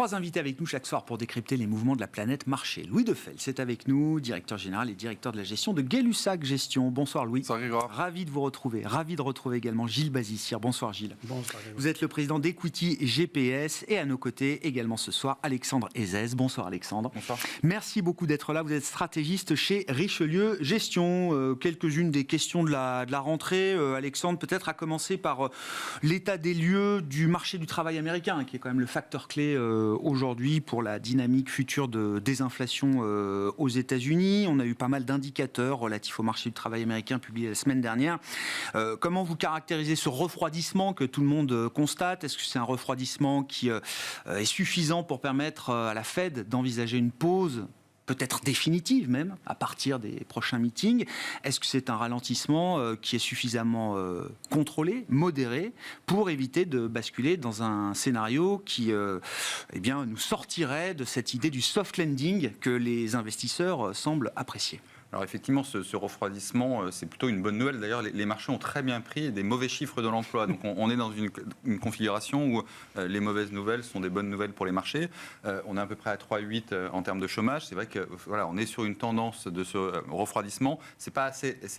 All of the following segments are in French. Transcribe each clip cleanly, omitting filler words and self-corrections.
3 invités avec nous chaque soir pour décrypter les mouvements de la planète marché. Louis Defel, c'est avec nous, directeur général et directeur de la gestion de Gay-Lussac Gestion. Bonsoir Louis. Bonsoir Grégoire. Ravi de vous retrouver. Ravi de retrouver également Gilles Bazissière. Bonsoir Gilles. Bonsoir Grégoire. Vous êtes le président d'Equity GPS et à nos côtés également ce soir Alexandre Ezès. Bonsoir Alexandre. Bonsoir. Merci beaucoup d'être là. Vous êtes stratégiste chez Richelieu Gestion. Quelques-unes des questions de la rentrée. Alexandre, peut-être à commencer par l'état des lieux du marché du travail américain, qui est quand même le facteur clé aujourd'hui pour la dynamique future de désinflation aux États-Unis. On a eu pas mal d'indicateurs relatifs au marché du travail américain publiés la semaine dernière. Comment vous caractérisez ce refroidissement que tout le monde constate? Est-ce que c'est un refroidissement qui est suffisant pour permettre à la Fed d'envisager une pause peut-être définitive même, à partir des prochains meetings? Est-ce que c'est un ralentissement qui est suffisamment contrôlé, modéré, pour éviter de basculer dans un scénario qui nous sortirait de cette idée du soft landing que les investisseurs semblent apprécier? Alors effectivement, ce refroidissement, c'est plutôt une bonne nouvelle. D'ailleurs, les marchés ont très bien pris des mauvais chiffres de l'emploi. Donc on est dans une configuration où les mauvaises nouvelles sont des bonnes nouvelles pour les marchés. On est à peu près à 3,8 en termes de chômage. C'est vrai que voilà, on est sur une tendance de ce refroidissement. C'est pas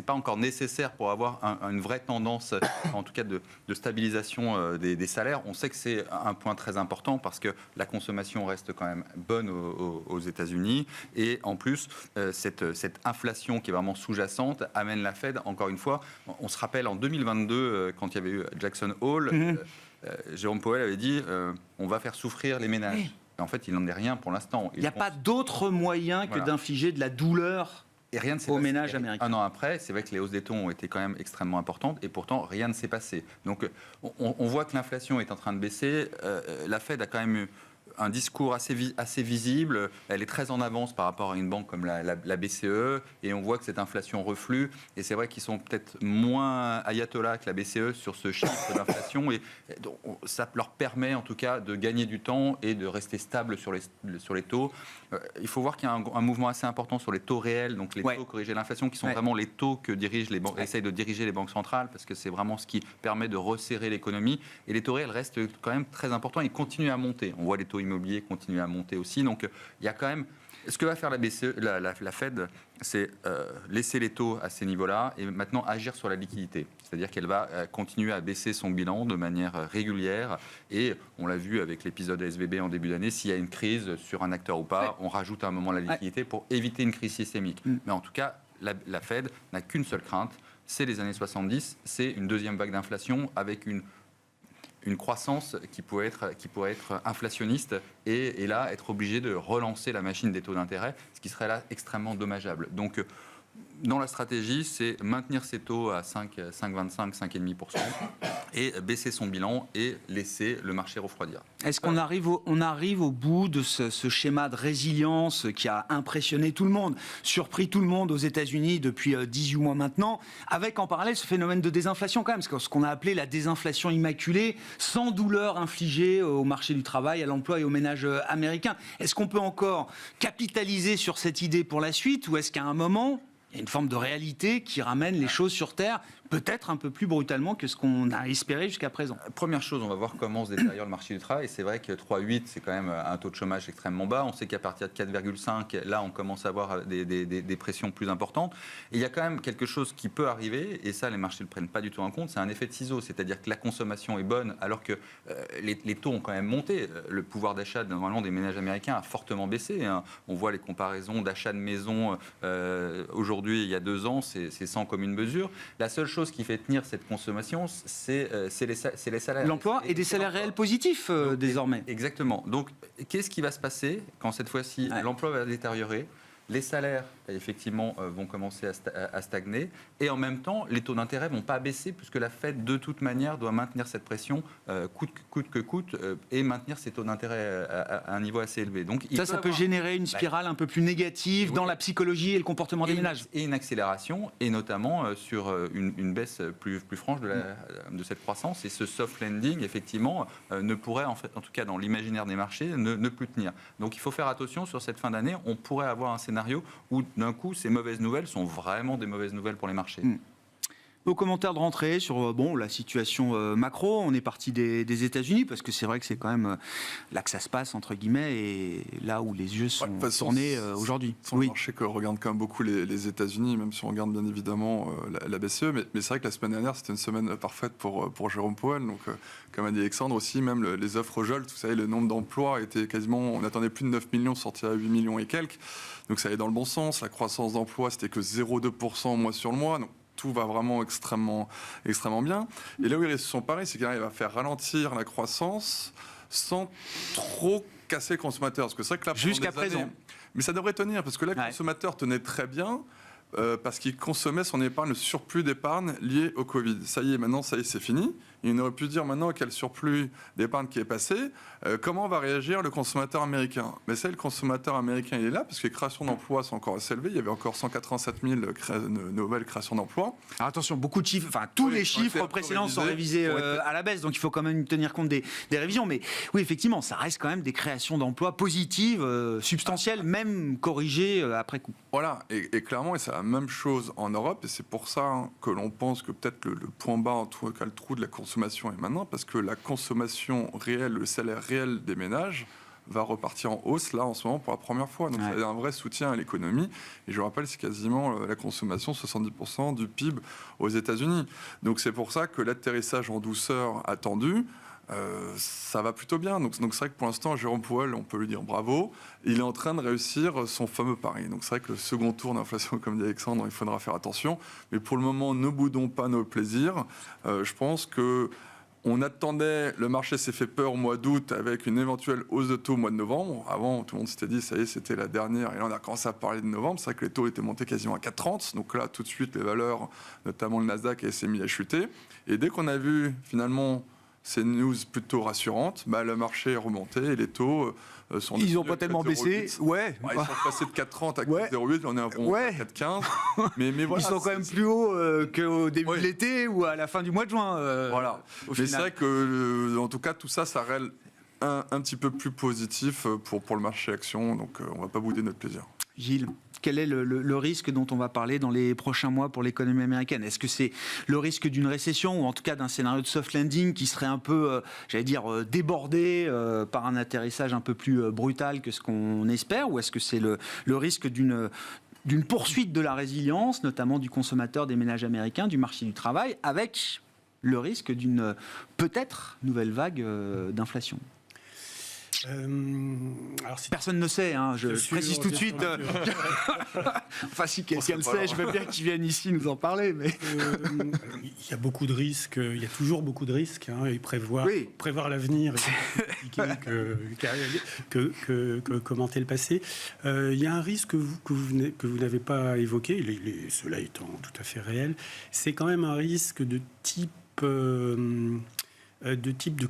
encore nécessaire pour avoir une vraie tendance, en tout cas de stabilisation des salaires. On sait que c'est un point très important parce que la consommation reste quand même bonne aux États-Unis. Et en plus, cette inflation qui est vraiment sous-jacente amène la Fed, encore une fois, on se rappelle en 2022, quand il y avait eu Jackson Hole, Jérôme Powell avait dit on va faire souffrir les ménages. Et en fait, il n'en est rien pour l'instant. Il n'y a pas d'autre moyen que d'infliger de la douleur et rien ne s'est aux passé. ménages américains. Un an après, c'est vrai que les hausses des taux ont été quand même extrêmement importantes et pourtant rien ne s'est passé. Donc on voit que l'inflation est en train de baisser. La Fed a quand même eu un discours assez visible. Elle est très en avance par rapport à une banque comme la BCE et on voit que cette inflation reflue. Et c'est vrai qu'ils sont peut-être moins ayatollahs que la BCE sur ce chiffre d'inflation et donc, ça leur permet en tout cas de gagner du temps et de rester stable sur les taux. Il faut voir qu'il y a un mouvement assez important sur les taux réels, donc les taux corrigés de l'inflation qui sont vraiment les taux que dirigent les banques, essayent de diriger les banques centrales parce que c'est vraiment ce qui permet de resserrer l'économie. Et les taux réels restent quand même très importants. Ils continuent à monter. On voit les taux immobiliers continuent à monter aussi. Donc, il y a quand même... Ce que va faire la BCE, la Fed, c'est laisser les taux à ces niveaux-là et maintenant agir sur la liquidité. C'est-à-dire qu'elle va continuer à baisser son bilan de manière régulière. Et on l'a vu avec l'épisode SVB en début d'année, s'il y a une crise sur un acteur ou pas, on rajoute à un moment la liquidité pour éviter une crise systémique. Mais en tout cas, la Fed n'a qu'une seule crainte, c'est les années 70, c'est une deuxième vague d'inflation avec une croissance qui pourrait être inflationniste et là être obligé de relancer la machine des taux d'intérêt, ce qui serait là extrêmement dommageable. Donc dans la stratégie, c'est maintenir ces taux à 5,25, 5,5% et baisser son bilan et laisser le marché refroidir. Est-ce qu'on arrive au bout de ce schéma de résilience qui a impressionné tout le monde, surpris tout le monde aux États-Unis depuis 18 mois maintenant, avec en parallèle ce phénomène de désinflation quand même, ce qu'on a appelé la désinflation immaculée, sans douleur infligée au marché du travail, à l'emploi et aux ménages américains. Est-ce qu'on peut encore capitaliser sur cette idée pour la suite ou est-ce qu'à un moment, il y a une forme de réalité qui ramène les choses sur Terre, peut-être un peu plus brutalement que ce qu'on a espéré jusqu'à présent? Première chose, on va voir comment se détériore le marché du travail. C'est vrai que 3,8, c'est quand même un taux de chômage extrêmement bas. On sait qu'à partir de 4,5, là, on commence à avoir des pressions plus importantes. Et il y a quand même quelque chose qui peut arriver, et ça, les marchés ne le prennent pas du tout en compte, c'est un effet de ciseau. C'est-à-dire que la consommation est bonne, alors que les taux ont quand même monté. Le pouvoir d'achat, normalement, des ménages américains a fortement baissé. On voit les comparaisons d'achat de maison aujourd'hui, il y a 2 ans, c'est sans commune mesure. La seule chose qui fait tenir cette consommation, c'est les salaires. L'emploi et des salaires réels positifs désormais. Exactement. Donc, qu'est-ce qui va se passer quand cette fois-ci l'emploi va détériorer? Les salaires, effectivement, vont commencer à stagner. Et en même temps, les taux d'intérêt ne vont pas baisser puisque la Fed, de toute manière, doit maintenir cette pression coûte que coûte et maintenir ses taux d'intérêt à un niveau assez élevé. Donc, ça peut générer une spirale un peu plus négative dans la psychologie et le comportement des ménages. Et une accélération, et notamment sur une baisse plus franche de cette croissance. Et ce soft landing, effectivement, ne pourrait, en tout cas dans l'imaginaire des marchés, ne plus tenir. Donc il faut faire attention sur cette fin d'année. On pourrait avoir un scénario où d'un coup ces mauvaises nouvelles sont vraiment des mauvaises nouvelles pour les marchés. Vos commentaires de rentrée sur la situation macro. On est parti des États-Unis parce que c'est vrai que c'est quand même là que ça se passe entre guillemets et là où les yeux sont tournés aujourd'hui. Sur le marché que regarde quand même beaucoup les États-Unis, même si on regarde bien évidemment la BCE, mais c'est vrai que la semaine dernière c'était une semaine parfaite pour Jérôme Powell. Donc comme a dit Alexandre aussi, même les offres Jolt, vous savez, le nombre d'emplois était quasiment, on attendait plus de 9 millions, sorti à 8 millions et quelques. Donc ça allait dans le bon sens. La croissance d'emploi c'était que 0,2% mois sur le mois. Donc tout va vraiment extrêmement bien. Et là où ils se sont parés, c'est qu'il arrive à faire ralentir la croissance sans trop casser le consommateur. Parce que c'est vrai que là, jusqu'à présent. Mais ça devrait tenir, parce que là, le consommateur tenait très bien. Parce qu'il consommait son épargne, le surplus d'épargne lié au Covid. Ça y est, maintenant, c'est fini. Il aurait pu dire maintenant quel surplus d'épargne qui est passé, comment va réagir le consommateur américain. Mais c'est le consommateur américain, il est là, parce que les créations d'emplois sont encore assez élevées. Il y avait encore 187 000 nouvelles créations d'emplois. Alors attention, beaucoup de chiffres, tous les chiffres précédents sont révisés à la baisse, donc il faut quand même tenir compte des révisions. Mais oui, effectivement, ça reste quand même des créations d'emplois positives, substantielles, même corrigées après coup. Voilà, et clairement, et c'est la même chose en Europe, et c'est pour ça que l'on pense que peut-être le point bas, en tout cas le trou de la consommation est maintenant, parce que la consommation réelle, le salaire réel des ménages va repartir en hausse là en ce moment pour la première fois. Donc c'est un vrai soutien à l'économie. Et je rappelle, c'est quasiment la consommation 70% du PIB aux États-Unis. Donc c'est pour ça que l'atterrissage en douceur attendu, ça va plutôt bien. Donc c'est vrai que pour l'instant, Jérôme Powell, on peut lui dire bravo. Il est en train de réussir son fameux pari. Donc c'est vrai que le second tour d'inflation, comme dit Alexandre, il faudra faire attention. Mais pour le moment, ne boudons pas nos plaisirs. Je pense que on attendait, le marché s'est fait peur au mois d'août avec une éventuelle hausse de taux au mois de novembre. Avant, tout le monde s'était dit, ça y est, c'était la dernière. Et là, on a commencé à parler de novembre. C'est vrai que les taux étaient montés quasiment à 4,30. Donc là, tout de suite, les valeurs, notamment le Nasdaq, s'est mis à chuter. Et dès qu'on a vu, finalement, ces news plutôt rassurantes, le marché est remonté et les taux sont... Ils n'ont pas tellement baissé. Ils sont passés de 4,30 à 4,08, on est à 4,15. Mais voilà, ils sont quand même plus hauts qu'au début de l'été ou à la fin du mois de juin. Voilà. Mais c'est vrai que, en tout cas, tout ça, ça règle un petit peu plus positif pour le marché action. Donc, on ne va pas bouder notre plaisir. Gilles, quel est le risque dont on va parler dans les prochains mois pour l'économie américaine ? Est-ce que c'est le risque d'une récession ou en tout cas d'un scénario de soft landing qui serait un peu, débordé par un atterrissage un peu plus brutal que ce qu'on espère ? Ou est-ce que c'est le risque d'une poursuite de la résilience, notamment du consommateur, des ménages américains, du marché du travail, avec le risque d'une peut-être nouvelle vague d'inflation ? Alors personne ne sait, je précise tout de suite. Enfin, si quelqu'un le sait, je veux bien qu'il vienne ici nous en parler. Mais il y a beaucoup de risques, il y a toujours beaucoup de risques, et prévoir l'avenir que commenter le passé. Il y a un risque que vous n'avez pas évoqué, cela étant tout à fait réel, c'est quand même un risque de type de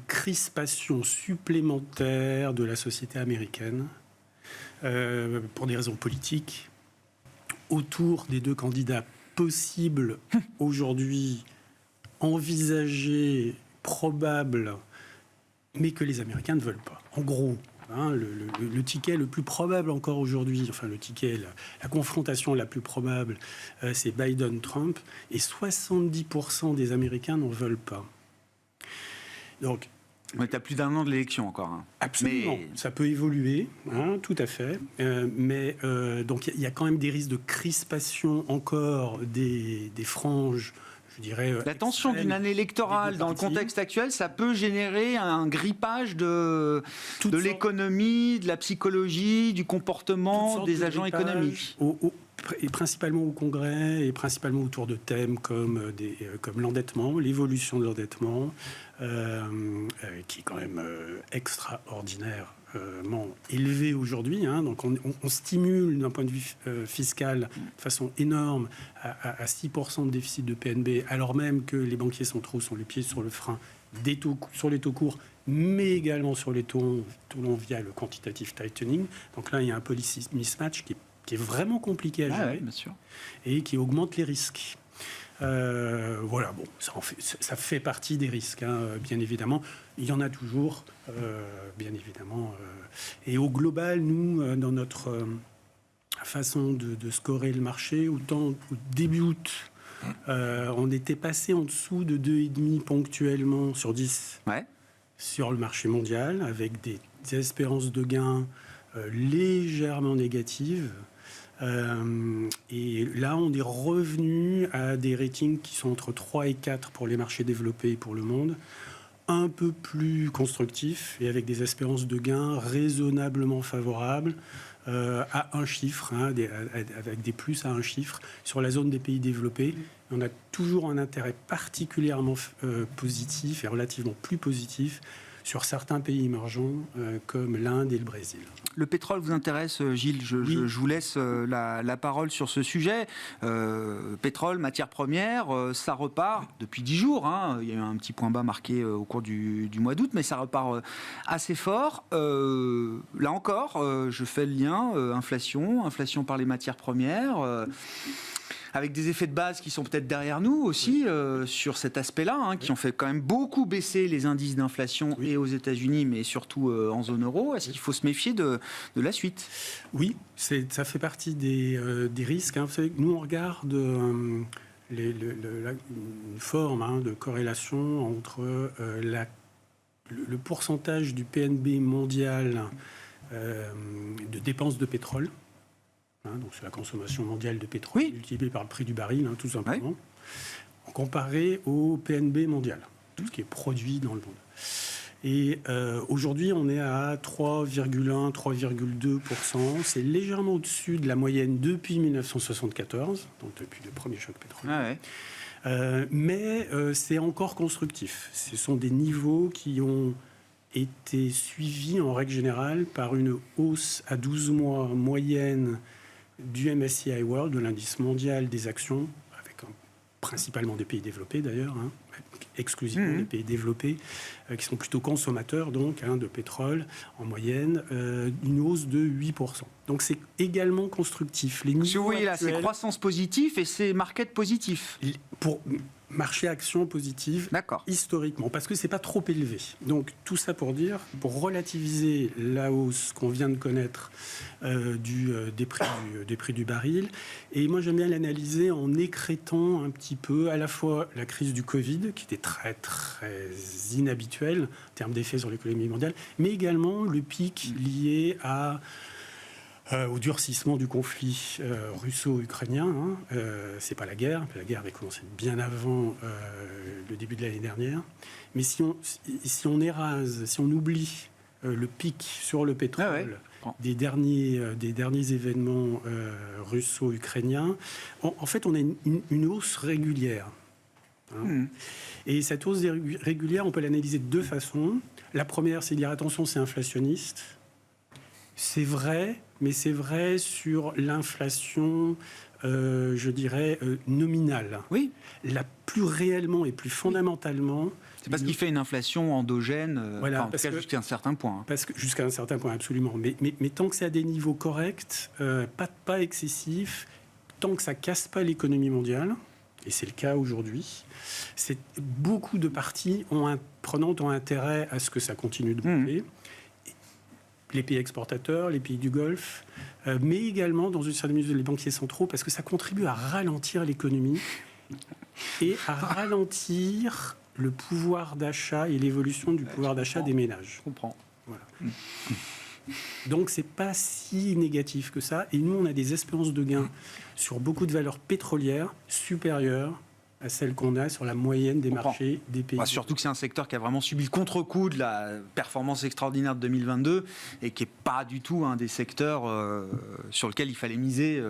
crispation supplémentaire de la société américaine pour des raisons politiques autour des deux candidats possibles aujourd'hui, envisagés, probables, mais que les Américains ne veulent pas. En gros, le ticket le plus probable encore aujourd'hui, enfin le ticket, la confrontation la plus probable, c'est Biden-Trump, et 70% des Américains n'en veulent pas. Donc, on est à plus d'un an de l'élection encore. Absolument, ça peut évoluer, tout à fait. Donc il y a quand même des risques de crispation encore des franges, je dirais... La tension d'une année électorale dans le contexte actuel, ça peut générer un grippage de l'économie, de la psychologie, du comportement des agents économiques. Et principalement au Congrès, et principalement autour de thèmes comme l'endettement, l'évolution de l'endettement, qui est quand même extraordinairement élevé aujourd'hui. Donc on stimule d'un point de vue fiscal de façon énorme à 6% de déficit de PNB, alors même que les banquiers centraux sont les pieds sur le frein sur les taux courts, mais également sur les taux longs via le quantitative tightening. Donc là, il y a un policy mismatch qui est vraiment compliqué à gérer, bien sûr, et qui augmente les risques. Voilà, bon, ça fait partie des risques, bien évidemment. Il y en a toujours, bien évidemment. Et au global, nous, dans notre façon de scorer le marché, autant au début août, On était passé en dessous de 2,5 ponctuellement sur 10 sur le marché mondial, avec des espérances de gain légèrement négatives. Et là, on est revenu à des ratings qui sont entre 3 et 4 pour les marchés développés et pour le monde, un peu plus constructifs et avec des espérances de gain raisonnablement favorables à un chiffre, avec des plus à un chiffre sur la zone des pays développés. On a toujours un intérêt particulièrement positif et relativement plus positif sur certains pays émergents comme l'Inde et le Brésil. Le pétrole vous intéresse, Gilles. Je vous laisse la parole sur ce sujet. Pétrole, matière première, ça repart depuis 10 jours. Il y a eu un petit point bas marqué au cours du mois d'août, mais ça repart assez fort. Là encore, je fais le lien, inflation par les matières premières. Avec des effets de base qui sont peut-être derrière nous aussi sur cet aspect-là, qui ont fait quand même beaucoup baisser les indices d'inflation et aux États-Unis, mais surtout en zone euro. Est-ce qu'il faut se méfier de la suite ? Oui, ça fait partie des risques. Vous savez, nous, on regarde une forme de corrélation entre le pourcentage du PNB mondial de dépenses de pétrole. Donc c'est la consommation mondiale de pétrole multipliée par le prix du baril, tout simplement, comparé au PNB mondial, tout ce qui est produit dans le monde. Et aujourd'hui, on est à 3,1, 3,2%. C'est légèrement au-dessus de la moyenne depuis 1974, donc depuis le premier choc pétrolier. Mais c'est encore constructif. Ce sont des niveaux qui ont été suivis en règle générale par une hausse à 12 mois moyenne du MSCI World, de l'indice mondial des actions, avec principalement des pays développés d'ailleurs, exclusivement des pays développés, qui sont plutôt consommateurs donc de pétrole, en moyenne, une hausse de 8%. Donc c'est également constructif. Les niveaux vous voyez là, actuels, c'est croissance positive et c'est market positif. Pour marché action positive, historiquement, parce que c'est pas trop élevé. Donc tout ça pour relativiser la hausse qu'on vient de connaître des prix du baril. Et moi j'aime bien l'analyser en écrêtant un petit peu à la fois la crise du Covid, qui était très très inhabituelle en termes d'effet sur l'économie mondiale, mais également le pic lié au durcissement du conflit russo-ukrainien. C'est pas la guerre avait commencé bien avant le début de l'année dernière. Mais si on érase, si on oublie le pic sur le pétrole des derniers événements russo-ukrainiens, en fait on a une hausse régulière. Et cette hausse régulière, on peut l'analyser de deux façons. La première, c'est de dire attention, c'est inflationniste. C'est vrai, mais c'est vrai sur l'inflation, je dirais, nominale. Oui. La plus réellement et plus fondamentalement... C'est parce qu'il fait une inflation endogène, jusqu'à un certain point. Jusqu'à un certain point, absolument. Mais tant que c'est à des niveaux corrects, pas excessifs, tant que ça ne casse pas l'économie mondiale, et c'est le cas aujourd'hui, beaucoup de parties prenantes ont intérêt à ce que ça continue de monter. Les pays exportateurs, les pays du Golfe, mais également, dans une certaine mesure, les banquiers centraux, parce que ça contribue à ralentir l'économie et à ralentir le pouvoir d'achat et l'évolution du pouvoir d'achat des ménages. Je comprends. Voilà. Donc, c'est pas si négatif que ça. Et nous, on a des espérances de gain sur beaucoup de valeurs pétrolières supérieures à celle qu'on a sur la moyenne des marchés des pays. Surtout que c'est un secteur qui a vraiment subi le contre-coup de la performance extraordinaire de 2022 et qui n'est pas du tout un des secteurs sur lequel il fallait miser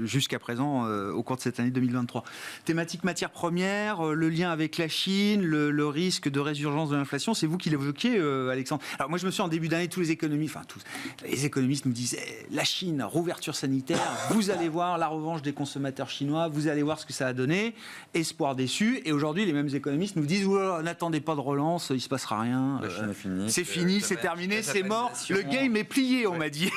jusqu'à présent au cours de cette année 2023. Thématique matières premières, le lien avec la Chine, le risque de résurgence de l'inflation, c'est vous qui l'évoquiez, Alexandre. Alors moi je me suis en début d'année, tous les économistes nous disaient la Chine, rouverture sanitaire, vous allez voir la revanche des consommateurs chinois, vous allez voir ce que ça a donné. Espoir déçu, et aujourd'hui les mêmes économistes nous disent n'attendez pas de relance, il se passera rien. La Chine est finie. C'est fini, c'est terminé, c'est mort. Le game est plié, on m'a dit.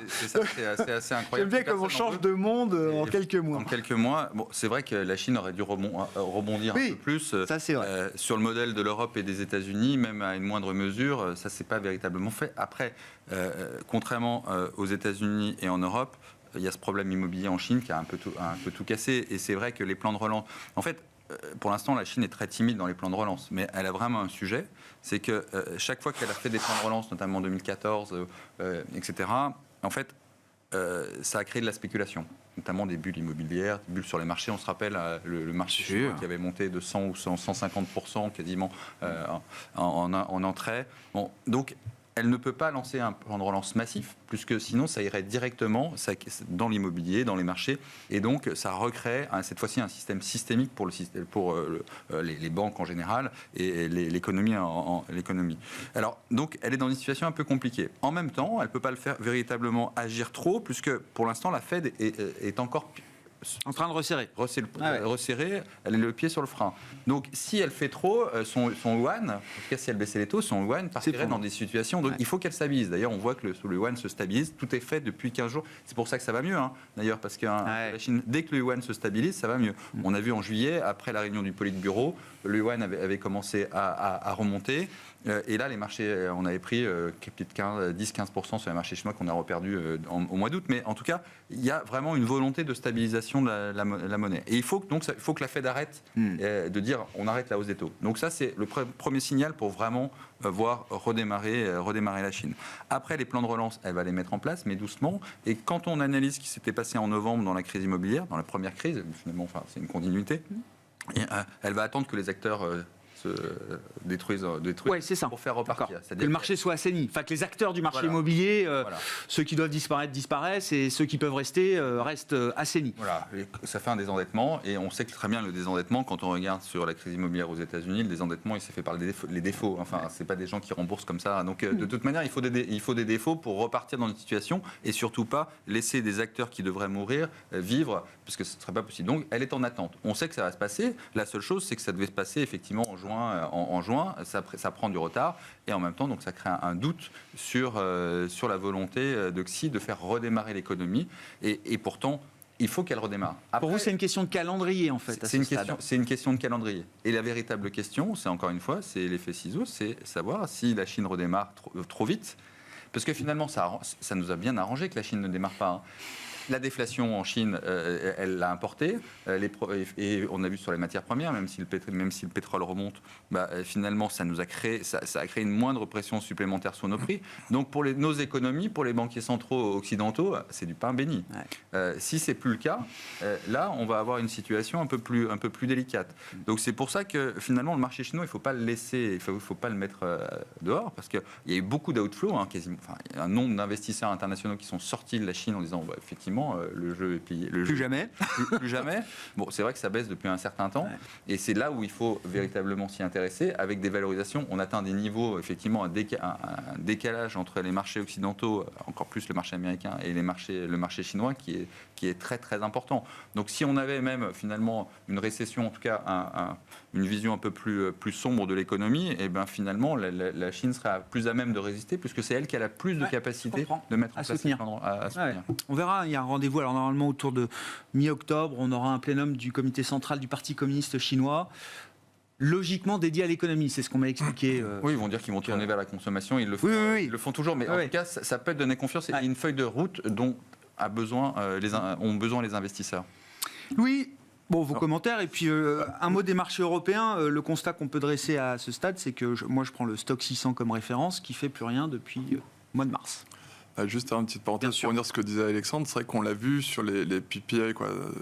C'est assez incroyable. J'aime bien comme on change de monde en quelques mois. En quelques mois, c'est vrai que la Chine aurait dû rebondir un peu plus. Ça c'est vrai. Sur le modèle de l'Europe et des États-Unis, même à une moindre mesure, ça s'est pas véritablement fait. Après, contrairement aux États-Unis et en Europe, il y a ce problème immobilier en Chine qui a un peu tout cassé. Et c'est vrai que les plans de relance... En fait, pour l'instant, la Chine est très timide dans les plans de relance, mais elle a vraiment un sujet, c'est que chaque fois qu'elle a fait des plans de relance, notamment en 2014, etc., en fait, ça a créé de la spéculation, notamment des bulles immobilières, des bulles sur les marchés. On se rappelle le marché chinois qui avait monté de 100 ou 150% quasiment en entrée. Bon, donc, elle ne peut pas lancer un plan de relance massif, puisque sinon ça irait directement dans l'immobilier, dans les marchés, et donc ça recrée cette fois-ci un système systémique pour les banques en général et l'économie. L'économie. Alors, donc, elle est dans une situation un peu compliquée. En même temps, elle ne peut pas le faire véritablement agir trop, puisque pour l'instant, la Fed est encore en train de resserrer. Resserrer, elle est le pied sur le frein. Donc, si elle fait trop, son yuan, en tout cas si elle baissait les taux, son yuan partirait dans des situations. Donc, il faut qu'elle stabilise. D'ailleurs, on voit que le yuan se stabilise. Tout est fait depuis 15 jours. C'est pour ça que ça va mieux, d'ailleurs, parce que la Chine, dès que le yuan se stabilise, ça va mieux. On a vu en juillet, après la réunion du Politburo, le yuan avait commencé à remonter. Et là, les marchés, on avait pris peut-être 10-15% sur les marchés chinois qu'on a reperdu au mois d'août. Mais en tout cas, il y a vraiment une volonté de stabilisation de la monnaie. Et il faut que la Fed arrête de dire on arrête la hausse des taux. Donc ça, c'est le premier signal pour vraiment voir redémarrer la Chine. Après, les plans de relance, elle va les mettre en place, mais doucement. Et quand on analyse ce qui s'était passé en novembre dans la crise immobilière, dans la première crise, finalement, c'est une continuité, et, elle va attendre que les acteurs... détruisent c'est ça. Pour faire repartir. Que le marché soit assaini. Enfin, que les acteurs du marché immobilier, ceux qui doivent disparaître, disparaissent, et ceux qui peuvent rester, restent assainis. Voilà, ça fait un désendettement, et on sait que très bien le désendettement, quand on regarde sur la crise immobilière aux États-Unis, le désendettement, il s'est fait par les défauts. Enfin, c'est pas des gens qui remboursent comme ça. Donc, de toute manière, il faut des défauts pour repartir dans une situation, et surtout pas laisser des acteurs qui devraient mourir vivre, parce que ce ne serait pas possible. Donc, elle est en attente. On sait que ça va se passer. La seule chose, c'est que ça devait se passer effectivement en juin, ça prend du retard, et en même temps, donc, ça crée un doute sur la volonté de Xi de faire redémarrer l'économie, et pourtant, il faut qu'elle redémarre. Après, pour vous, c'est une question de calendrier, en fait. C'est une question de calendrier. Et la véritable question, c'est encore une fois, c'est l'effet ciseau, c'est savoir si la Chine redémarre trop vite, parce que finalement, ça nous a bien arrangé que la Chine ne démarre pas. La déflation en Chine, elle l'a importée, et on a vu sur les matières premières, même si le pétrole remonte, finalement ça a créé une moindre pression supplémentaire sur nos prix. Donc pour nos économies, pour les banquiers centraux occidentaux, c'est du pain béni. Si c'est plus le cas, là on va avoir une situation un peu plus délicate. Donc c'est pour ça que finalement le marché chinois, il ne faut pas le laisser, il faut pas le mettre dehors, parce qu'il y a eu beaucoup d'outflows, quasiment, il y a un nombre d'investisseurs internationaux qui sont sortis de la Chine en disant effectivement, le jeu est plié. Plus jamais. Plus jamais. Bon, c'est vrai que ça baisse depuis un certain temps. Et c'est là où il faut véritablement s'y intéresser. Avec des valorisations, on atteint des niveaux, effectivement, un décalage entre les marchés occidentaux, encore plus le marché américain, et le marché chinois, qui est très, très important. Donc, si on avait même, finalement, une récession, en tout cas, une vision un peu plus sombre de l'économie, et bien finalement, la Chine sera plus à même de résister, puisque c'est elle qui a la plus de capacité de mettre en place à soutenir. On verra, il y a un rendez-vous, alors normalement autour de mi-octobre, on aura un plénum du comité central du Parti communiste chinois, logiquement dédié à l'économie, c'est ce qu'on m'a expliqué. Oui, ils vont dire qu'ils vont tourner vers la consommation, ils le font, ils le font toujours, mais en tout cas, ça peut donner confiance, et une feuille de route dont ont besoin les investisseurs. Louis, vos commentaires, et puis un mot des marchés européens. Le constat qu'on peut dresser à ce stade, c'est que moi je prends le Stock 600 comme référence, qui ne fait plus rien depuis le mois de mars. Juste une petite parenthèse pour dire ce que disait Alexandre, c'est vrai qu'on l'a vu sur les PPI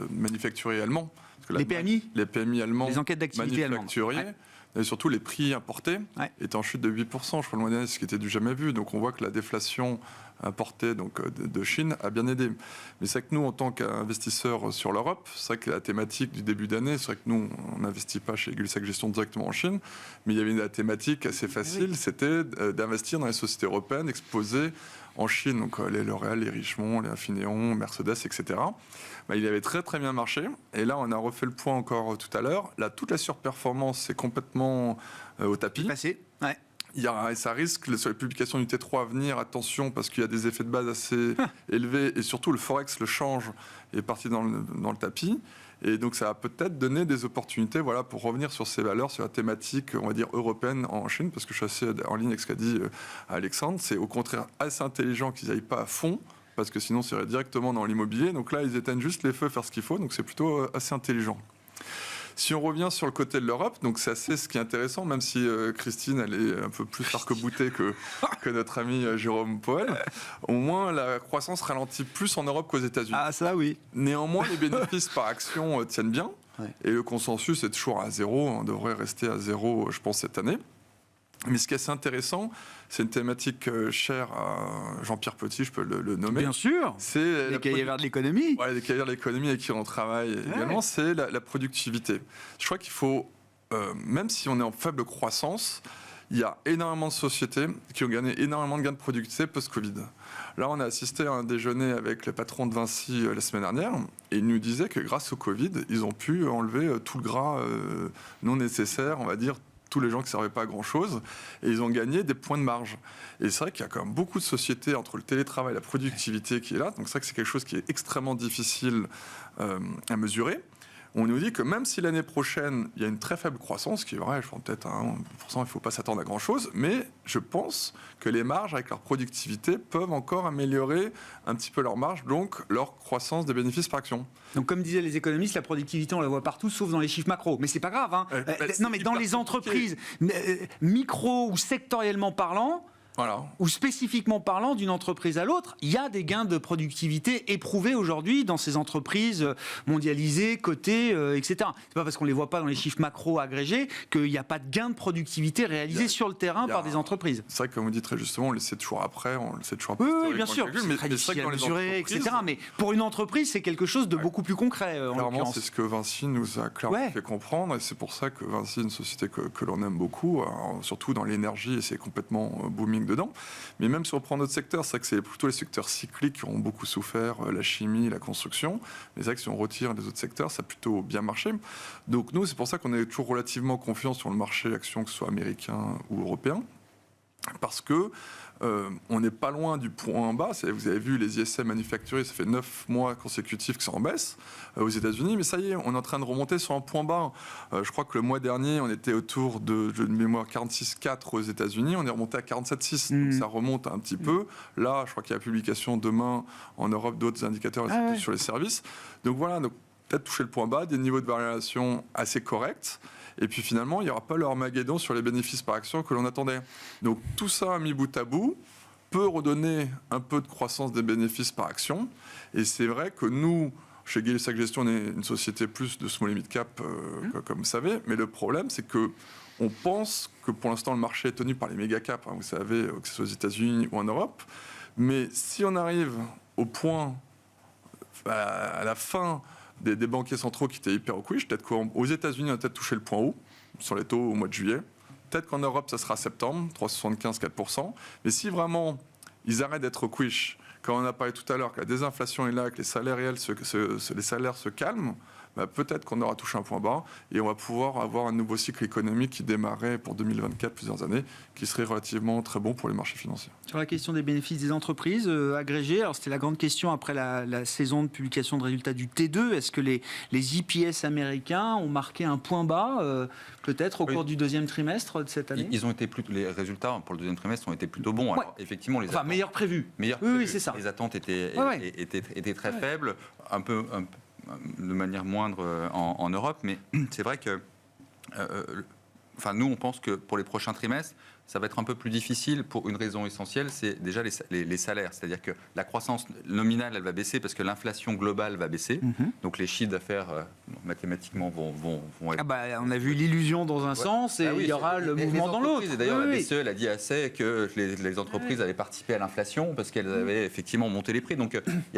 manufacturiers allemands. Les PMI Les PMI allemands, les enquêtes d'activité manufacturiers, et surtout les prix importés étaient en chute de 8%, je crois, le mois dernier, ce qui était du jamais vu. Donc on voit que la déflation importée de Chine a bien aidé. Mais c'est vrai que nous, en tant qu'investisseurs sur l'Europe, c'est vrai que la thématique du début d'année, c'est vrai que nous, on n'investit pas chez Gulsac Gestion directement en Chine, mais il y avait une thématique assez facile, c'était d'investir dans les sociétés européennes exposées en Chine, donc les L'Oréal, les Richemont, les Infineon, Mercedes, etc. Il avait très très bien marché. Et là, on a refait le point encore tout à l'heure. Là, toute la surperformance est complètement au tapis. Passé. Ouais. Ça risque, sur les publications du T3 à venir, attention, parce qu'il y a des effets de base assez élevés. Et surtout, le Forex, le change, est parti dans le tapis. Et donc, ça va peut-être donner des opportunités pour revenir sur ces valeurs, sur la thématique, on va dire, européenne en Chine, parce que je suis assez en ligne avec ce qu'a dit Alexandre. C'est au contraire assez intelligent qu'ils n'y aillent pas à fond parce que sinon, ça irait directement dans l'immobilier. Donc là, ils éteignent juste les feux, faire ce qu'il faut. Donc c'est plutôt assez intelligent. Si on revient sur le côté de l'Europe, donc c'est assez ce qui est intéressant, même si Christine, elle est un peu plus arc-boutée que notre ami Jérôme Powell, au moins la croissance ralentit plus en Europe qu'aux États-Unis. Ah, ça oui. Néanmoins, les bénéfices par action tiennent bien, Ouais. et le consensus est toujours à 0, on devrait rester à 0, je pense, cette année. Mais ce qui est assez intéressant, c'est une thématique chère à Jean-Pierre Petit, je peux le nommer. Bien sûr. C'est Les cahiers verts de l'économie. Ouais, les cahiers de l'économie avec qui on travaille également, c'est la productivité. Je crois qu'il faut, même si on est en faible croissance, il y a énormément de sociétés qui ont gagné énormément de gains de productivité post-Covid. Là, on a assisté à un déjeuner avec les patrons de Vinci la semaine dernière, et ils nous disaient que grâce au Covid, ils ont pu enlever tout le gras non nécessaire, on va dire, tous les gens qui ne servaient pas à grand-chose, et ils ont gagné des points de marge. Et c'est vrai qu'il y a quand même beaucoup de sociétés entre le télétravail et la productivité qui est là, donc c'est vrai que c'est quelque chose qui est extrêmement difficile à mesurer. On nous dit que même si l'année prochaine, il y a une très faible croissance, qui est vrai, je pense peut-être à 1%, il ne faut pas s'attendre à grand-chose, mais je pense que les marges, avec leur productivité, peuvent encore améliorer un petit peu leurs marges, donc leur croissance des bénéfices par action. Donc, comme disaient les économistes, la productivité, on la voit partout, sauf dans les chiffres macro. Mais c'est pas grave. Hein. Non, mais dans les entreprises micro ou sectoriellement parlant, Voilà. ou spécifiquement parlant d'une entreprise à l'autre, il y a des gains de productivité éprouvés aujourd'hui dans ces entreprises mondialisées, cotées, etc. C'est pas parce qu'on les voit pas dans les chiffres macro agrégés qu'il n'y a pas de gains de productivité réalisés sur le terrain par des entreprises. C'est vrai que, comme vous dites très justement, on le sait toujours après, on le sait toujours Oui, après. oui, bien sûr, c'est très difficile à mesurer, etc. Mais pour une entreprise, c'est quelque chose de beaucoup plus concret, en Clairement, l'occurrence. c'est ce que Vinci nous a clairement fait comprendre, et c'est pour ça que Vinci est une société que l'on aime beaucoup, surtout dans l'énergie, et c'est complètement booming dedans. Mais même si on prend notre secteur, c'est vrai que c'est plutôt les secteurs cycliques qui ont beaucoup souffert, la chimie, la construction. Mais c'est vrai que si on retire les autres secteurs, ça a plutôt bien marché. Donc nous, c'est pour ça qu'on est toujours relativement confiants sur le marché action, que ce soit américain ou européen. Parce que on n'est pas loin du point bas. Vous avez vu les ISM manufacturiers, ça fait 9 mois consécutifs que ça en baisse aux États-Unis. Mais ça y est, on est en train de remonter sur un point bas. Je crois que le mois dernier, on était autour de mémoire 46,4 aux États-Unis. On est remonté à 47,6. Donc ça remonte un petit peu. Là, je crois qu'il y a la publication demain en Europe d'autres indicateurs sur les services. Donc voilà, donc, peut-être toucher le point bas, des niveaux de variation assez corrects. Et puis finalement, il n'y aura pas le Armageddon sur les bénéfices par action que l'on attendait. Donc tout ça mis bout à bout peut redonner un peu de croissance des bénéfices par action. Et c'est vrai que nous, chez Gay-Lussac Gestion, on est une société plus de small et mid cap, comme vous savez. Mais le problème, c'est que on pense que pour l'instant, le marché est tenu par les méga caps, vous savez, que ce soit aux États-Unis ou en Europe. Mais si on arrive au point, à la fin des banquiers centraux qui étaient hyper hawkish, peut-être qu'aux États-Unis, on a peut-être touché le point haut sur les taux au mois de juillet. Peut-être qu'en Europe, ça sera septembre, 3,75, 4%. Mais si vraiment ils arrêtent d'être hawkish, quand on a parlé tout à l'heure que la désinflation est là, que les salaires réels, les salaires se calment, bah peut-être qu'on aura touché un point bas et on va pouvoir avoir un nouveau cycle économique qui démarrait pour 2024, plusieurs années, qui serait relativement très bon pour les marchés financiers. Sur la question des bénéfices des entreprises agrégées, alors c'était la grande question après la saison de publication de résultats du T2. Est-ce que les EPS américains ont marqué un point bas, peut-être au cours du deuxième trimestre de cette année? Ils ont été les résultats pour le deuxième trimestre ont été plutôt bons. Alors, effectivement, les attentes, meilleurs prévus. Oui, c'est ça. Les attentes étaient très faibles, un peu de manière moindre en Europe, mais c'est vrai que nous, on pense que pour les prochains trimestres, ça va être un peu plus difficile pour une raison essentielle, c'est déjà les salaires. C'est-à-dire que la croissance nominale, elle va baisser parce que l'inflation globale va baisser. Donc les chiffres d'affaires, mathématiquement, vont être... on a vu l'illusion dans un sens et il y aura le mouvement dans l'autre. Et d'ailleurs, la BCE, elle a dit assez que les entreprises avaient participé à l'inflation parce qu'elles avaient effectivement monté les prix. Donc il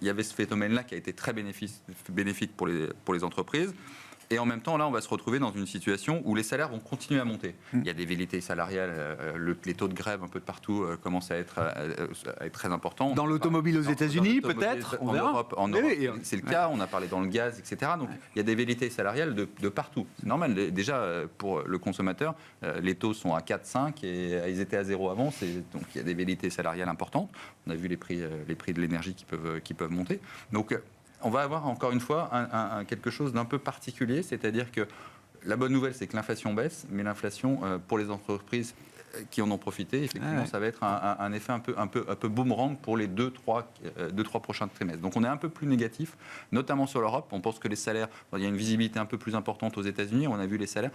y avait ce phénomène-là qui a été très bénéfique pour les entreprises. Et en même temps, là, on va se retrouver dans une situation où les salaires vont continuer à monter. Il y a des velléités salariales, les taux de grève un peu de partout commencent à être très importants. Dans l'automobile aux États-Unis, peut-être. En Europe, c'est le cas. On a parlé dans le gaz, etc. Donc, il y a des velléités salariales de partout. C'est normal. Déjà, pour le consommateur, les taux sont à 4, 5 et ils étaient à 0 avant. Donc, il y a des velléités salariales importantes. On a vu les prix de l'énergie qui peuvent monter. Donc, on va avoir encore une fois quelque chose d'un peu particulier, c'est-à-dire que la bonne nouvelle, c'est que l'inflation baisse, mais l'inflation pour les entreprises qui en ont profité. Effectivement, ça va être un effet un peu boomerang pour les 2-3 prochains trimestres. Donc on est un peu plus négatif, notamment sur l'Europe. On pense que les salaires, il y a une visibilité un peu plus importante aux États-Unis. On a vu les salaires.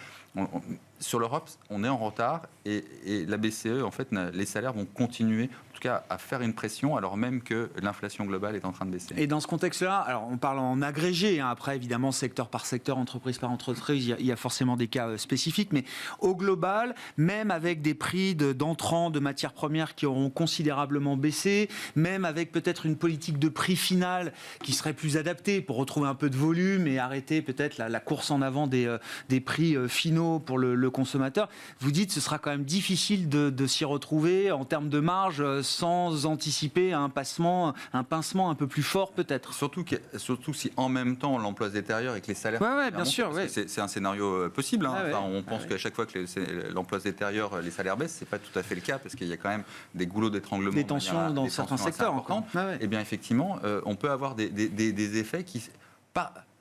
Sur l'Europe, on est en retard et la BCE, en fait, les salaires vont continuer, en tout cas, à faire une pression, alors même que l'inflation globale est en train de baisser. Et dans ce contexte-là, alors on parle en agrégé, après évidemment secteur par secteur, entreprise par entreprise, il y a forcément des cas spécifiques, mais au global, même avec des prix d'entrants de matières premières qui auront considérablement baissé, même avec peut-être une politique de prix final qui serait plus adaptée pour retrouver un peu de volume et arrêter peut-être la course en avant des prix finaux pour le consommateur, vous dites que ce sera quand même difficile de s'y retrouver en termes de marge sans anticiper un pincement un peu plus fort peut-être. Surtout si en même temps l'emploi se détériore et que les salaires... Oui, bien sûr. C'est un scénario possible. On pense ouais. qu'à chaque fois que l'emploi se détériore, les salaires baissent. Ce n'est pas tout à fait le cas parce qu'il y a quand même des goulots d'étranglement. Des tensions dans certains secteurs encore. Et bien effectivement, on peut avoir des effets qui...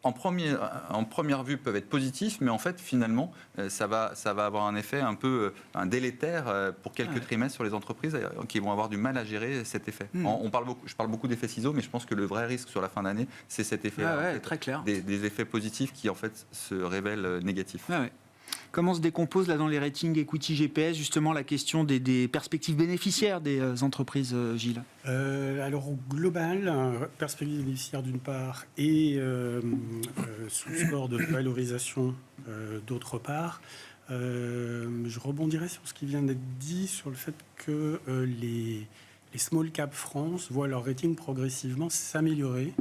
En première vue peuvent être positifs, mais en fait finalement ça va avoir un effet un peu un délétère pour quelques trimestres sur les entreprises qui vont avoir du mal à gérer cet effet. Je parle beaucoup d'effets ciseaux, mais je pense que le vrai risque sur la fin d'année, c'est cet effet très clair. Des effets positifs qui en fait se révèlent négatifs. Comment se décompose là dans les ratings equity GPS justement la question des perspectives bénéficiaires des entreprises, Gilles? Alors au global, perspectives bénéficiaires d'une part et sous-score de valorisation d'autre part. Je rebondirai sur ce qui vient d'être dit sur le fait que les small cap France voient leur rating progressivement s'améliorer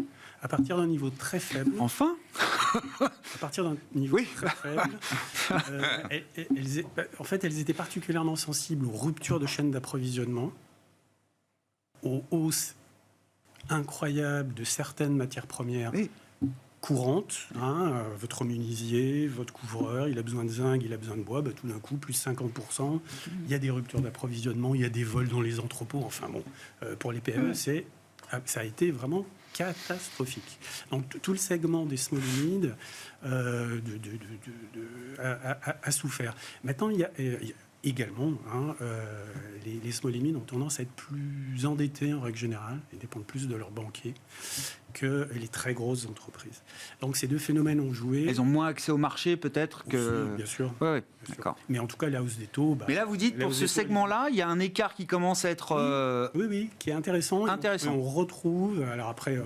à partir d'un niveau très faible. Enfin À partir d'un niveau très faible. Elles étaient particulièrement sensibles aux ruptures de chaînes d'approvisionnement, aux hausses incroyables de certaines matières premières courantes. Votre menuisier, votre couvreur, il a besoin de zinc, il a besoin de bois, tout d'un coup, plus 50%. Il y a des ruptures d'approvisionnement, il y a des vols dans les entrepôts. Enfin bon, pour les PME, ça a été vraiment catastrophique. Donc tout le segment des small and mid a souffert. Maintenant, il y a également, les small and mid ont tendance à être plus endettés en règle générale et dépendent plus de leurs banquiers que les très grosses entreprises. Donc ces deux phénomènes ont joué. Elles ont moins accès au marché peut-être que... Aussi, bien sûr. Ouais, d'accord. Mais en tout cas, la hausse des taux... Mais là, vous dites, pour ce segment-là, il y a un écart qui commence à être... Oui, qui est intéressant. Intéressant. On retrouve, alors après,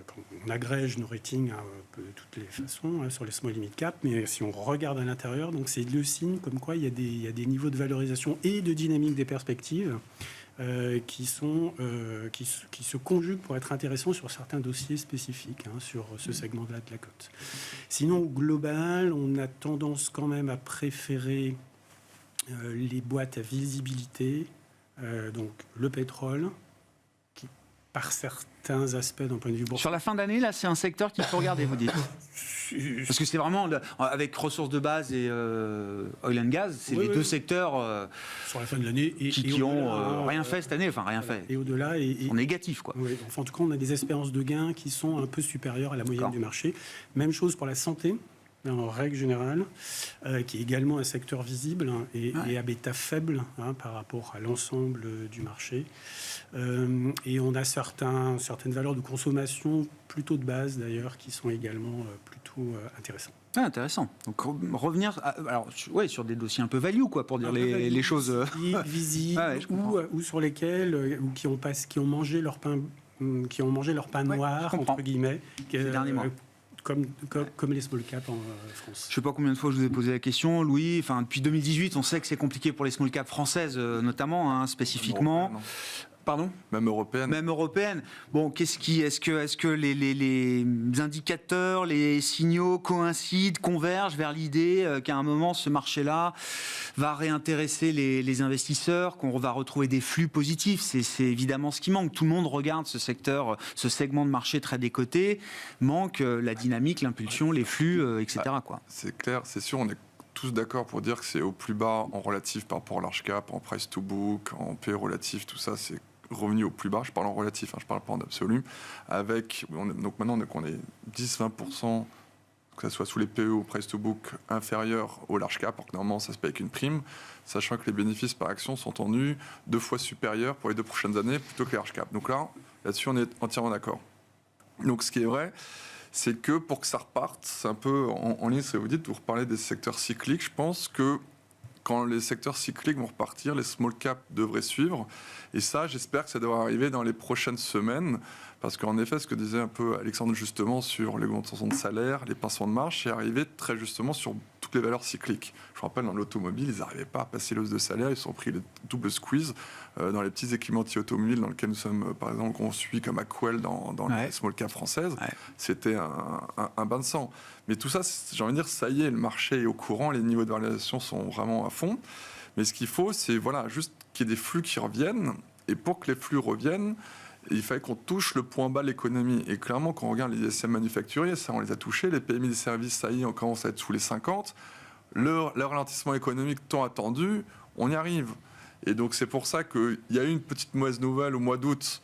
quand on agrège nos ratings de toutes les façons sur les small and mid cap, mais si on regarde à l'intérieur, donc c'est le signe comme quoi il y a des niveaux de valorisation et de dynamique des perspectives qui se conjuguent pour être intéressants sur certains dossiers spécifiques, sur ce segment-là de la cote. Sinon, au global, on a tendance quand même à préférer les boîtes à visibilité, donc le pétrole, qui, par certains aspects d'un point de vue boursier... Sur la fin d'année, là, c'est un secteur qu'il faut regarder, vous dites. Parce que c'est vraiment, avec ressources de base et oil and gas, c'est les deux secteurs sur la fin de l'année qui ont rien fait cette année, enfin rien fait. Et au-delà, en négatif, quoi. Oui, enfin, en tout cas, on a des espérances de gains qui sont un peu supérieures à la moyenne du marché. Même chose pour la santé, en règle générale, qui est également un secteur visible et à bêta faible par rapport à l'ensemble du marché. Et on a certaines valeurs de consommation plutôt de base d'ailleurs qui sont également plutôt intéressantes. Intéressant. Donc revenir sur des dossiers un peu value, quoi, pour dire les choses visibles ou sur lesquels ou qui ont mangé leur pain noir entre guillemets. Comme les small cap en France. Je ne sais pas combien de fois je vous ai posé la question, Louis. Enfin, depuis 2018, on sait que c'est compliqué pour les small cap françaises, notamment, spécifiquement. Pardon ? Même européenne. Bon, est-ce que les indicateurs, les signaux coïncident, convergent vers l'idée qu'à un moment, ce marché-là va réintéresser les investisseurs, qu'on va retrouver des flux positifs ? C'est évidemment ce qui manque. Tout le monde regarde ce secteur, ce segment de marché très décoté. Manque la dynamique, l'impulsion, les flux, etc. quoi. C'est clair, c'est sûr, on est tous d'accord pour dire que c'est au plus bas en relatif par rapport au large cap, en price to book, en P relatif, tout ça, c'est revenu au plus bas. Je parle en relatif, je parle pas en absolu. Donc maintenant, on est 10-20% que ce soit sous les PE ou price to book, inférieur au large cap, alors que normalement ça se paye avec une prime, sachant que les bénéfices par action sont tendus 2 fois supérieurs pour les 2 prochaines années plutôt que les large cap. Donc là-dessus, on est entièrement d'accord. Donc ce qui est vrai, c'est que pour que ça reparte, c'est un peu en ligne, ce que vous dites, vous reparlez des secteurs cycliques. Je pense que quand les secteurs cycliques vont repartir, les small caps devraient suivre. Et ça, j'espère que ça devrait arriver dans les prochaines semaines. Parce qu'en effet, ce que disait un peu Alexandre justement sur l'augmentation de salaire, les pinceaux de marge, c'est arrivé très justement sur toutes les valeurs cycliques. Je me rappelle, dans l'automobile, ils n'arrivaient pas à passer l'os de salaire, ils se sont pris le double squeeze dans les petits équipementiers automobiles dans lesquels nous sommes, par exemple, qu'on suit comme Aquel dans les small caps françaises. Ouais. C'était un bain de sang. Mais tout ça, j'ai envie de dire, ça y est, le marché est au courant, les niveaux de valorisation sont vraiment à fond. Mais ce qu'il faut, c'est juste qu'il y ait des flux qui reviennent. Et pour que les flux reviennent, il fallait qu'on touche le point bas de l'économie. Et clairement, quand on regarde les ISM manufacturiers, ça, on les a touchés. Les PMI des services, ça y est, on commence à être sous les 50. Le ralentissement économique tant attendu, on y arrive. Et donc, c'est pour ça qu'il y a eu une petite mauvaise nouvelle au mois d'août.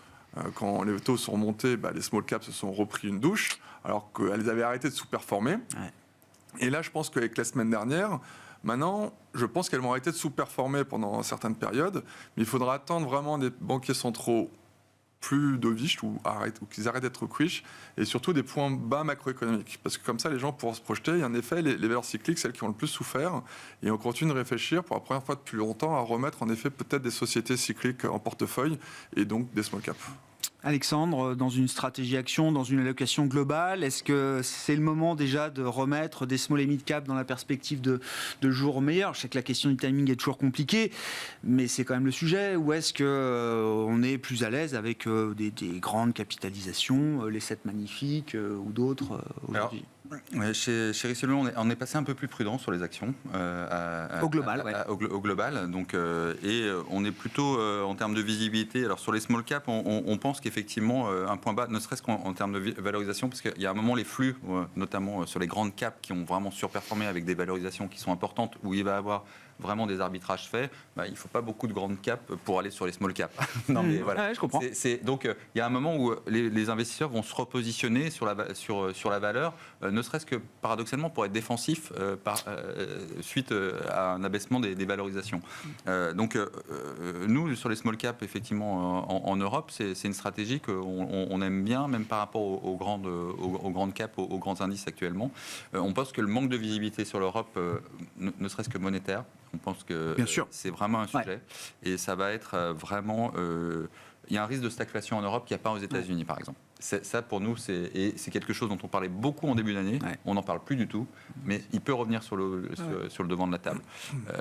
Quand les taux sont remontés, les small caps se sont repris une douche, alors qu'elles avaient arrêté de sous-performer. Ouais. Et là, je pense qu'avec la semaine dernière, maintenant, je pense qu'elles vont arrêter de sous-performer pendant certaines périodes. Mais il faudra attendre vraiment des banquiers centraux plus dovish ou qu'ils arrêtent d'être quiche, et surtout des points bas macroéconomiques. Parce que comme ça, les gens pourront se projeter. Et en effet, les valeurs cycliques, celles qui ont le plus souffert, et on continue de réfléchir pour la première fois depuis longtemps à remettre en effet peut-être des sociétés cycliques en portefeuille, et donc des small caps. Alexandre, dans une stratégie action, dans une allocation globale, est-ce que c'est le moment déjà de remettre des small et mid cap dans la perspective de jours meilleurs? Je sais que la question du timing est toujours compliquée, mais c'est quand même le sujet. Ou est-ce qu'on est plus à l'aise avec des grandes capitalisations, les 7 magnifiques ou d'autres aujourd'hui? Chez Richelieu, on est passé un peu plus prudent sur les actions. Au global, au global. Donc, et on est plutôt en termes de visibilité. Alors sur les small caps, on pense qu'effectivement, un point bas, ne serait-ce qu'en termes de valorisation, parce qu'il y a un moment, les flux, notamment sur les grandes caps, qui ont vraiment surperformé avec des valorisations qui sont importantes, où il va y avoir vraiment des arbitrages faits, il ne faut pas beaucoup de grandes caps pour aller sur les small caps. Non, mais voilà. Ouais, je comprends. Donc, il y a un moment où les investisseurs vont se repositionner sur la valeur, ne serait-ce que paradoxalement pour être défensif suite à un abaissement des valorisations. Donc, nous, sur les small caps, effectivement, en Europe, c'est une stratégie qu'on aime bien, même par rapport aux grandes caps, aux grands indices actuellement. On pense que le manque de visibilité sur l'Europe, ne serait-ce que monétaire, on pense que c'est vraiment un sujet. Ouais. Et ça va être vraiment... il y a un risque de stagflation en Europe qu'il n'y a pas aux États-Unis, par exemple. Ça, pour nous, c'est quelque chose dont on parlait beaucoup en début d'année. Ouais. On n'en parle plus du tout, mais il peut revenir sur le devant de la table.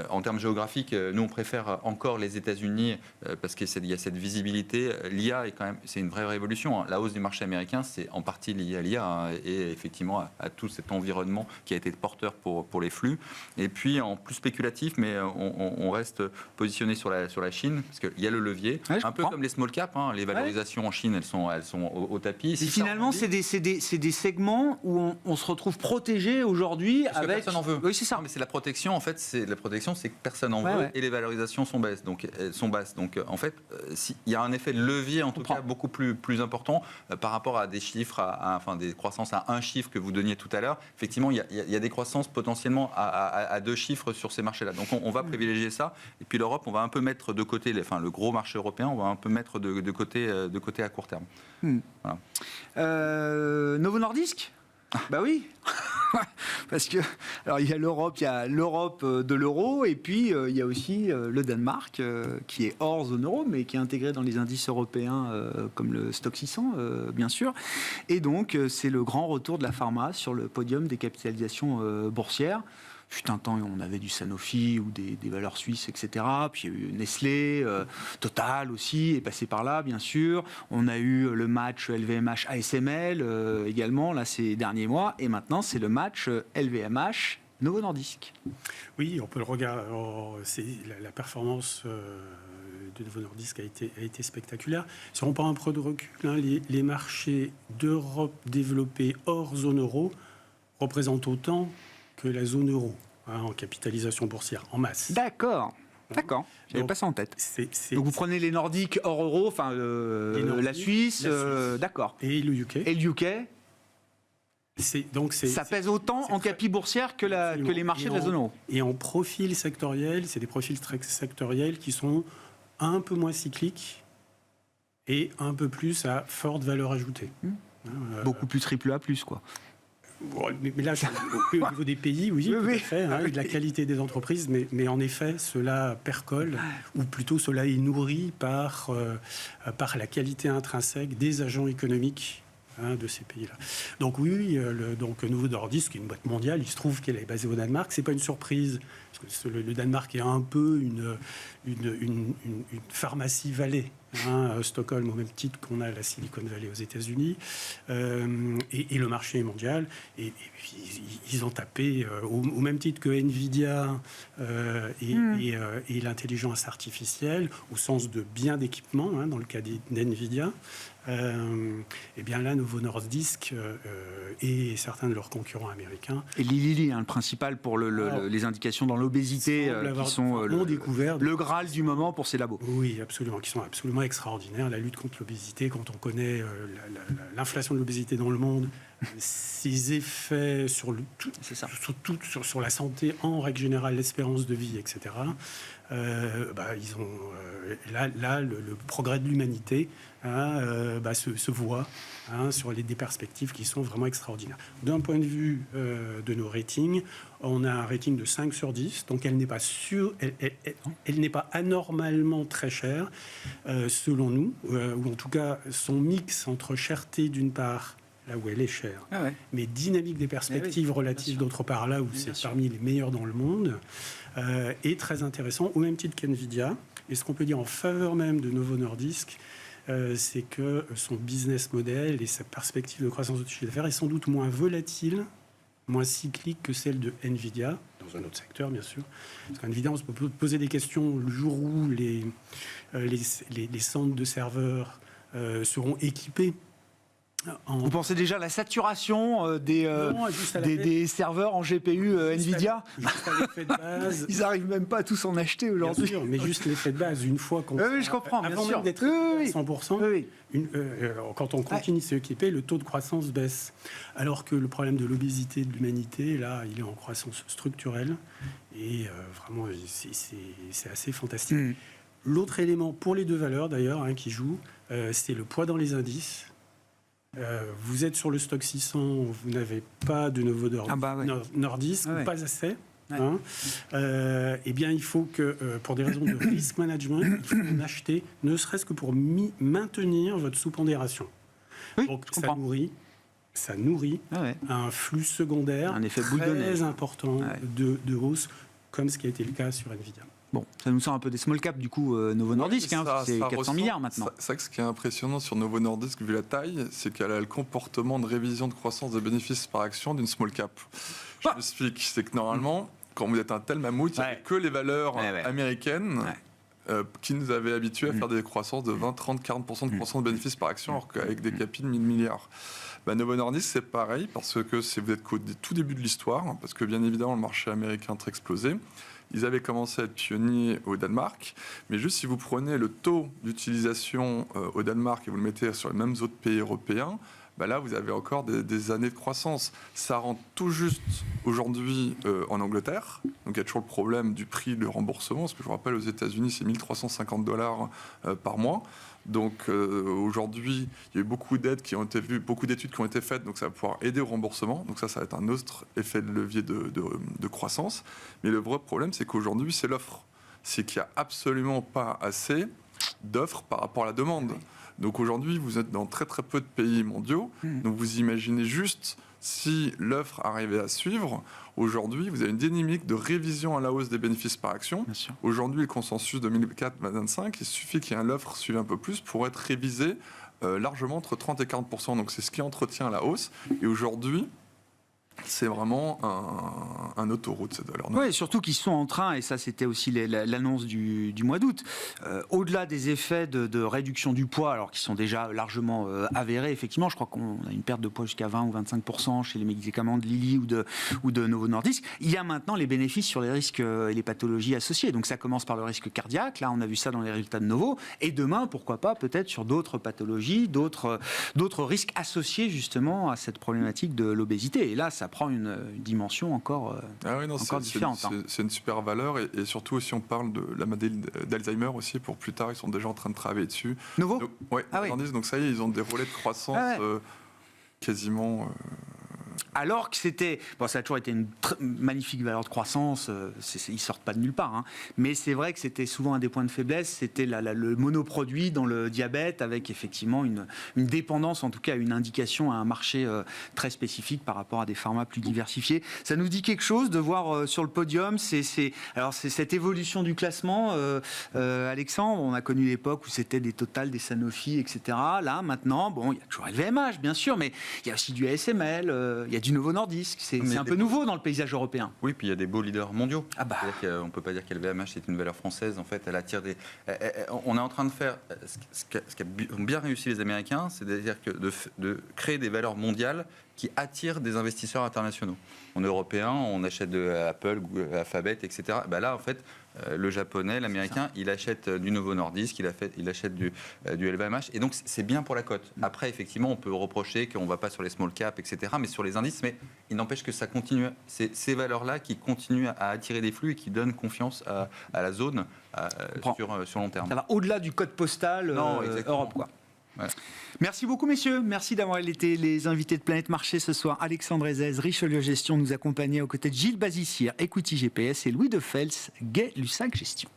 En termes géographiques, nous, on préfère encore les États-Unis parce qu'il y a cette visibilité. L'IA, c'est une vraie révolution. Hein. La hausse du marché américain, c'est en partie lié à l'IA et effectivement à tout cet environnement qui a été porteur pour les flux. Et puis, en plus spéculatif, mais on reste positionné sur la Chine parce qu'il y a le levier. Ouais, un peu comme les small caps. Hein. Les valorisations en Chine, elles sont au tapis. Et finalement, c'est des segments où on se retrouve protégé aujourd'hui avec. Que personne n'en veut. Oui, c'est ça. Non, mais c'est la protection. En fait, c'est que personne n'en veut et les valorisations sont basses. Donc, en fait, il y a un effet de levier en tout cas beaucoup plus important par rapport à des chiffres, des croissances à un chiffre que vous donniez tout à l'heure. Effectivement, il y a des croissances potentiellement à 2 chiffres sur ces marchés-là. Donc, on va privilégier ça. Et puis l'Europe, on va un peu mettre de côté, le gros marché européen, on va un peu mettre de côté à court terme. Voilà. Novo Nordisk. Bah oui, parce que alors il y a l'Europe de l'euro et puis il y a aussi le Danemark qui est hors zone euro mais qui est intégré dans les indices européens comme le Stoxx 600 bien sûr. Et donc c'est le grand retour de la pharma sur le podium des capitalisations boursières. Fut un temps, on avait du Sanofi ou des valeurs suisses, etc. Puis il y a eu Nestlé, Total aussi est passé par là, bien sûr. On a eu le match LVMH-ASML également, là, ces derniers mois. Et maintenant, c'est le match LVMH-Novo Nordisk. Oui, on peut le regarder. La performance de Novo Nordisk a été spectaculaire. Si on prend un peu de recul, les marchés d'Europe développés hors zone euro représentent autant que la zone euro en capitalisation boursière, en masse. D'accord. J'avais pas ça en tête. Donc vous prenez les Nordiques hors euro, la Suisse, d'accord. Et le UK. Et le UK Ça pèse autant en capi boursière que les marchés de la zone euro. Et en profil sectoriel, c'est des profils très sectoriels qui sont un peu moins cycliques et un peu plus à forte valeur ajoutée. Beaucoup plus AAA+, quoi. Mais là, au niveau des pays, oui, tout à fait, et de la qualité des entreprises, mais en effet, cela percole, ou plutôt cela est nourri par la qualité intrinsèque des agents économiques de ces pays-là. Donc donc Novo Nordisk, qui est une boîte mondiale, il se trouve qu'elle est basée au Danemark. C'est pas une surprise, parce que le Danemark est un peu une pharmacie vallée. Stockholm, au même titre qu'on a la Silicon Valley aux États-Unis, et le marché est mondial. Et puis, ils ont tapé, au même titre que Nvidia et l'intelligence artificielle, au sens de biens d'équipement, dans le cas d'Nvidia. Et bien là, Novo Nordisk et certains de leurs concurrents américains. Et Lilly, le principal pour les indications dans l'obésité, qui sont le Graal du moment pour ces labos. Oui, absolument, qui sont absolument extraordinaires. La lutte contre l'obésité, quand on connaît l'inflation de l'obésité dans le monde, ses effets sur la santé en règle générale, l'espérance de vie, etc. Ils ont le progrès de l'humanité se voit sur des perspectives qui sont vraiment extraordinaires. D'un point de vue de nos ratings, on a un rating de 5 sur 10, donc elle n'est pas elle n'est pas anormalement très chère, selon nous, ou en tout cas son mix entre cherté d'une part, là où elle est chère, mais dynamique des perspectives relatives d'autre part, là où c'est parmi les meilleurs dans le monde, est très intéressant, au même titre qu'NVIDIA. Et ce qu'on peut dire en faveur même de Novo Nordisk, c'est que son business model et sa perspective de croissance de chiffre d'affaires est sans doute moins volatile, moins cyclique que celle de NVIDIA, dans un autre secteur bien sûr. Parce qu'NVIDIA, on se peut poser des questions le jour où les centres de serveurs seront équipés. Vous pensez déjà à la saturation des serveurs en GPU NVIDIA? Juste à l'effet de base. Ils n'arrivent même pas à tous en acheter aujourd'hui. Bien sûr, mais juste l'effet de base, une fois qu'on... je comprends, bien avant sûr. Même d'être à 100%, quand on continue de s'équiper, le taux de croissance baisse. Alors que le problème de l'obésité de l'humanité, là, il est en croissance structurelle. Et vraiment, c'est assez fantastique. L'autre élément, pour les deux valeurs d'ailleurs, qui joue, c'est le poids dans les indices. Vous êtes sur le stock 600, vous n'avez pas de Novo Nordisk, pas assez. Eh bien, il faut que, pour des raisons de risk management, il faut en acheter, ne serait-ce que pour maintenir votre sous-pondération. Oui, donc, ça nourrit un flux secondaire un effet boule de neige très important de hausse, comme ce qui a été le cas sur Nvidia. Bon, ça nous sort un peu des small caps, du coup, Novo Nordisk, c'est 400 milliards maintenant. C'est vrai que ce qui est impressionnant sur Novo Nordisk, vu la taille, c'est qu'elle a le comportement de révision de croissance de bénéfices par action d'une small cap. Je m'explique, c'est que normalement, quand vous êtes un tel mammouth, il n'y a que les valeurs américaines qui nous avaient habitués à faire des croissances de 20, 30, 40% de croissance de bénéfices par action, alors qu'avec des capis de 1000 milliards. Novo Nordisk, c'est pareil, parce que vous êtes qu'au tout début de l'histoire, parce que bien évidemment, le marché américain a explosé. Ils avaient commencé à être pionniers au Danemark, mais juste si vous prenez le taux d'utilisation au Danemark et vous le mettez sur les mêmes autres pays européens, là vous avez encore des années de croissance. Ça rentre tout juste aujourd'hui en Angleterre, donc il y a toujours le problème du prix de remboursement, parce que je vous rappelle aux États-Unis c'est $1 350 par mois. Donc aujourd'hui, il y a eu beaucoup d'études qui ont été faites, donc ça va pouvoir aider au remboursement. Donc ça va être un autre effet de levier de croissance. Mais le vrai problème, c'est qu'aujourd'hui, c'est l'offre. C'est qu'il n'y a absolument pas assez d'offres par rapport à la demande. Donc aujourd'hui, vous êtes dans très très peu de pays mondiaux. Donc vous imaginez juste si l'offre arrivait à suivre. Aujourd'hui, vous avez une dynamique de révision à la hausse des bénéfices par action. Aujourd'hui, le consensus 2024-2025, il suffit qu'il y ait l'offre suive un peu plus pour être révisé largement entre 30 et 40%. Donc c'est ce qui entretient la hausse. Et aujourd'hui, c'est vraiment un autoroute, cette valeur. Oui, surtout qu'ils sont en train, et ça c'était aussi l'annonce du mois d'août, au-delà des effets de réduction du poids, alors qui sont déjà largement avérés, effectivement, je crois qu'on a une perte de poids jusqu'à 20 ou 25% chez les médicaments de Lilly ou de Novo Nordisk, il y a maintenant les bénéfices sur les risques et les pathologies associées. Donc ça commence par le risque cardiaque, là on a vu ça dans les résultats de Novo, et demain, pourquoi pas, peut-être sur d'autres pathologies, d'autres risques associés justement à cette problématique de l'obésité. Et là, ça prend une dimension encore différente. C'est une super valeur, et surtout si on parle de la maladie d'Alzheimer aussi, pour plus tard, ils sont déjà en train de travailler dessus. Novo ? Oui, donc ça y est, ils ont des relais de croissance quasiment... Alors que c'était... Bon, ça a toujours été une magnifique valeur de croissance, ils ne sortent pas de nulle part, hein. Mais c'est vrai que c'était souvent un des points de faiblesse, c'était le monoproduit dans le diabète, avec effectivement une dépendance, en tout cas une indication à un marché très spécifique par rapport à des pharma plus diversifiés. Ça nous dit quelque chose de voir sur le podium, c'est cette évolution du classement, Alexandre, on a connu l'époque où c'était des Total, des Sanofi, etc. Là, maintenant, bon, il y a toujours LVMH, bien sûr, mais il y a aussi du ASML, il y a du Novo Nordisk, c'est un peu nouveau dans le paysage européen. Oui, puis il y a des beaux leaders mondiaux. Ah bah. On ne peut pas dire qu'LVMH est une valeur française, en fait, elle attire des... On est en train de faire ce qu'a bien réussi les Américains, c'est-à-dire que de créer des valeurs mondiales qui attirent des investisseurs internationaux. En européen, on achète de Apple, Google, Alphabet, etc. Bah là, en fait, le japonais, l'américain, il achète du Novo Nordisk, il achète du LVMH, et donc c'est bien pour la cote. Après, effectivement, on peut reprocher qu'on ne va pas sur les small caps, etc., mais sur les indices, mais il n'empêche que ça continue. C'est ces valeurs-là qui continuent à attirer des flux et qui donnent confiance à la zone sur long terme. Ça va au-delà du code postal Europe, quoi. Voilà. Merci beaucoup, messieurs. Merci d'avoir été les invités de Planète Marché ce soir. Alexandre Ezès, Richelieu Gestion, nous accompagnait aux côtés de Gilles Bazissière, Equity GPS, et Louis Defels, Gay Lussac Gestion.